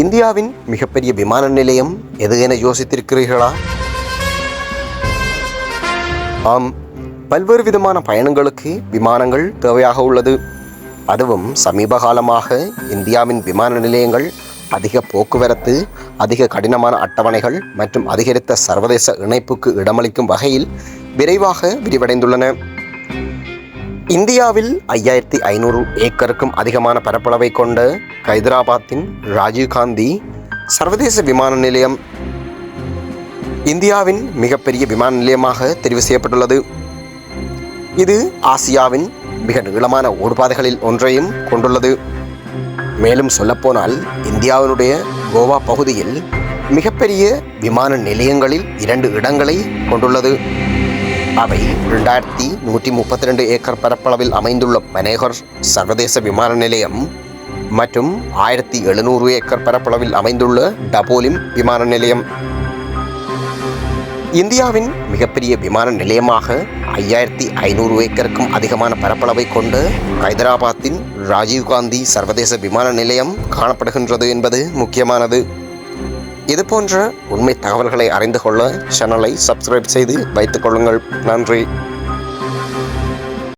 இந்தியாவின் மிகப்பெரிய விமான நிலையம் எது என யோசித்திருக்கிறீர்களா? ஆம், பல்வேறு விதமான பயணங்களுக்கு விமானங்கள் தேவையாக உள்ளது. அதுவும் சமீப காலமாக இந்தியாவின் விமான நிலையங்கள் அதிக போக்குவரத்து, அதிக கடினமான அட்டவணைகள் மற்றும் அதிகரித்த சர்வதேச இணைப்புக்கு இடமளிக்கும் வகையில் விரைவாக விரிவடைந்துள்ளன. இந்தியாவில் 5500 ஏக்கருக்கும் அதிகமான பரப்பளவை கொண்ட ஹைதராபாத்தின் ராஜீவ்காந்தி சர்வதேச விமான நிலையம் இந்தியாவின் மிகப்பெரிய விமான நிலையமாக தெரிவு செய்யப்பட்டுள்ளது. இது ஆசியாவின் மிக நீளமான ஓடுபாதைகளில் ஒன்றையும் கொண்டுள்ளது. மேலும் சொல்லப்போனால் இந்தியாவினுடைய கோவா பகுதியில் மிகப்பெரிய விமான நிலையங்களில் 2 இடங்களை கொண்டுள்ளது. அவை 2132 ஏக்கர் பரப்பளவில் அமைந்துள்ள மனேகர் சர்வதேச விமான நிலையம் மற்றும் 1700 ஏக்கர் பரப்பளவில் அமைந்துள்ள டபோலிம் விமான நிலையம். இந்தியாவின் மிகப்பெரிய விமான நிலையமாக 5500 ஏக்கருக்கும் அதிகமான பரப்பளவை கொண்ட ஹைதராபாத்தின் ராஜீவ்காந்தி சர்வதேச விமான நிலையம் காணப்படுகின்றது என்பது முக்கியமானது. இது போன்ற உண்மை தகவல்களை அறிந்து கொள்ள சேனலை சப்ஸ்கிரைப் செய்து வைத்துக் கொள்ளுங்கள். நன்றி.